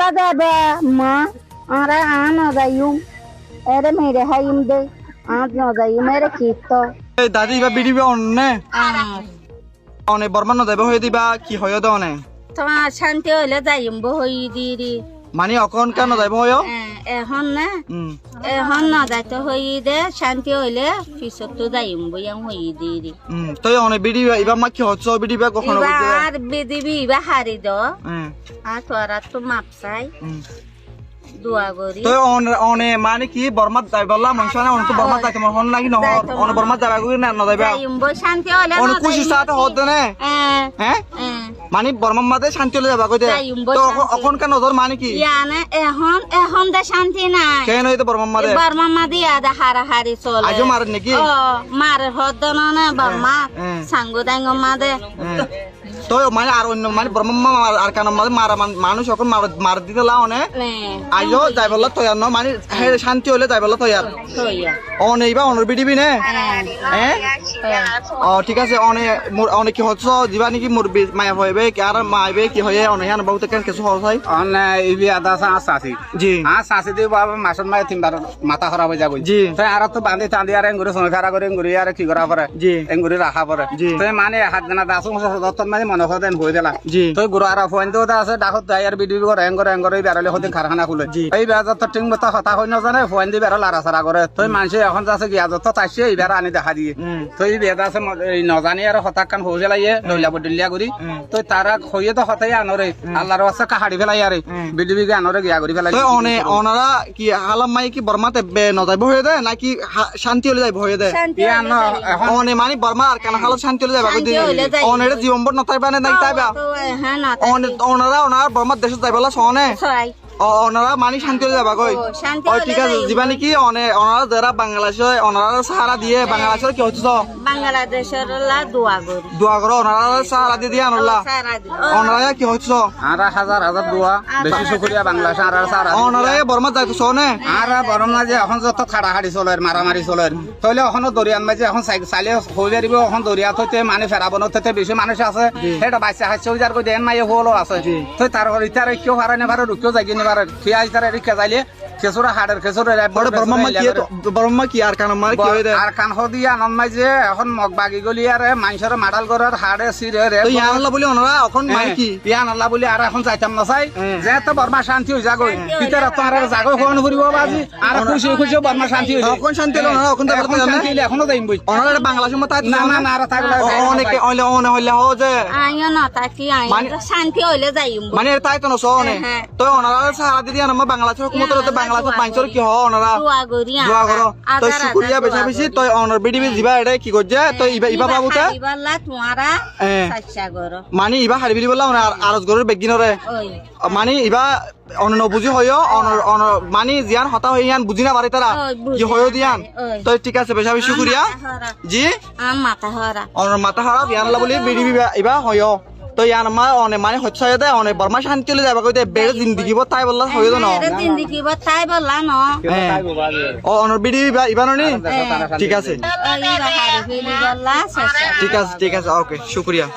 বলা দেবে মা আরে আন যাইম এরে মেরে হাইম দে আজ ন যাইম এরে কিত এই দাদি বা বিড়ি বা অনে অনে বর্মান ন যাবে হয়ে দিবা কি হয় দে অনে তোমার শান্তি হইলে যাইম বই দিরি মানে অকন কেন যাবে হয় এখন না এখন না যাইতে হই দে শান্তি হইলে পিছত তো যাইম বইয়াম হই দিরি তুই অনে বিড়ি ইবা মা কি হচ্ছে বিড়ি বা কখনো আর বেদিবি বা হারি দ আর তোরা তো মাপ চাই দোয়া করি তুই অনে মানে কি বর্মাত যাই বললা মনসা না অনে তো বর্মাত যাইতে মন হন নাকি নহ অনে বর্মাত যাবা কই না না যাইবা যাইম বই শান্তি হইলে অনে খুশি সাথে হদ না হ্যাঁ মানে বর্মার মাঝে শান্তি হলে যাবা কই দে তো অখন কেন নজর মানে কি ইয়ানে এখন দে শান্তি না কেন হইতো বর্মার মাঝে বর্মা মাদি আদা হারাহারি চলে আজও মারেন নাকি মারে হদ না বর্মা সাঙ্গু দাঙ্গ মাদে তো মানে আর অন্য মানে ব্রহ্মা আর কেন মারা মানুষ এখন মার দিতে লা অনেক আইও যাই বললা তো আর মানে শান্তি হলে যাই বললা তো আর অনে ইবা অনর বিডিবি নে হ্যাঁ ও ঠিক আছে অনে কি হচ্ছে দিবা নাকি মোর মায়া হইবে কি আর মাইবে কি হয়ে অনে হান বহুত কেন কিছু হল হয় অনে ইবি আদা সাসি জি সাসি দি বাবা মাসন মাই তিনবার মাথা খারাপ হয়ে যাবে জি তাই আর তো বাঁধি টাঁধি আর এঙ্গুরি সময় খারাপ করে এঙ্গুরি আর কি করা পরে জি এঙ্গুরি রাখা পরে জি তাই মানে হাত জানা দাসু দত্তন মানে মনে হয় দেন হই দিলা জি তুই গুরু আর ফোন তো আছে ডাকত যাই আর ভিডিও করে এঙ্গরে বেরলে হতে কারখানা খুলে এই বেজাত তো ঠিক মতো কথা হই না জানে ফোন দি বের লারা সারা করে তুই মানুষ এখন যাচ্ছে গিয়া যত চাইছে এই বের আনি দেখা দিয়ে তুই বেদ আছে এই নজানি আর হতাক কান হয়ে গেলাইয়ে লইলা বদলিয়া করি তুই তারা হইয়ে তো হতাই আনরে আল্লাহর ওয়াসা কাহাড়ি ফেলাই আরে বিডিবি কে আনরে গিয়া করি ফেলাই তো অনারা কি হালাম মাই কি বর্মাতে ন যাইব হয়ে দে নাকি শান্তি হলে যাইব হয়ে দে অনে মানে বর্মা আর কেন হালত শান্তি হলে যাইবা কই দে অনেরে জীবনভর নতাইবা না নাই তাইবা ওনারা বর্মার দেশে যাইবলা সনে ওনারা মানে শান্তি হলে যাবা কই ঠিক আছে যাবা নাকি ওনারা যারা বাংলাদেশে ওনারা সাহারা দিয়ে বাংলাদেশের কি হচ্ছে বাংলাদেশের দোয়া করো ওনারা সাহারা দিয়ে দিয়ে আনলা ওনারা কি হচ্ছে আর হাজার হাজার দোয়া বেশি শুকরিয়া বাংলাদেশ আর সারা ওনারা বর্মা যাইতো সনে আর বর্মা যে এখন যত খাড়াখাড়ি চলে মারামারি চলে তাহলে এখনো দরিয়ান মাঝে এখন চাইলে হয়ে যাবে এখন দরিয়া থইতে মানে ফেরাবন থইতে বেশি মানুষ আছে সেটা বাচ্চা হাসছে যার কই দেন মাইয়ে হলো আছে তো তার ইতার কেউ হারাই নেবার রুকেও যাই নেবার খেয়ে ইতার রিক্কা যাইলে খেসুরা হাড়ের খেসুরা বর্মা কি আর কান মার কি হই দে আর কান হদিয়া আনন্দ মাই যে এখন মগ বাগি গলি আর মানুষের মাডাল করার হাড়ে সিরে রে ইয়ান আল্লাহ বলি ওনারা এখন মাই কি ইয়ান আল্লাহ বলি আর এখন যাইতাম না চাই যে তো বর্মা শান্তি হই যাগই ভিতরে তো আর জাগো কোন করিব বাজি আর খুশি খুশি বর্মা শান্তি হই এখন শান্তি হলো না এখন শান্তি হইলে এখনো যাইম বই ওনারা বাংলাদেশের মত না না না আর থাকলে অনেকে অনে হইলে হ যে আইও না তাকি আইও শান্তি হইলে যাইম মানে তাই তো না সনে তো ওনারা সাহারা দিয়ে না বাংলাদেশের হুকুমতের বাংলাদেশের পাঁচর কি হ ওনারা দোয়া করো তো শুকরিয়া বেশি বেশি তো অনর বিডিবি দিবা এটা কি করছে তো ইবা বাবুতে তোমারা সাচ্চা করো মানে ইবা হারি বিলি বললা আরজ গরের বেগিনরে মানে ইবা অন বুঝি হইও অন মানে জিয়ান হতা হই ইয়ান বুঝি না পারে তারা কি হইও দিয়ান তো ঠিক আছে বেশি বেশি শুকরিয়া জি মাথা হারা অনর মাথা হারা ইয়ান লা বলি বিডিবি ইবা হইও তো ইয়ান মা অনে মানে হচ্ছে দে অনে বর্মা শান্তি হলে যাবা কইতে বেড়ে জিন্দেগি বত তাই বললা হইও না জিন্দেগি বত তাই বললা ন অনর বিডি ইবা ননি ঠিক আছে ঠিক আছে ওকে শুকরিয়া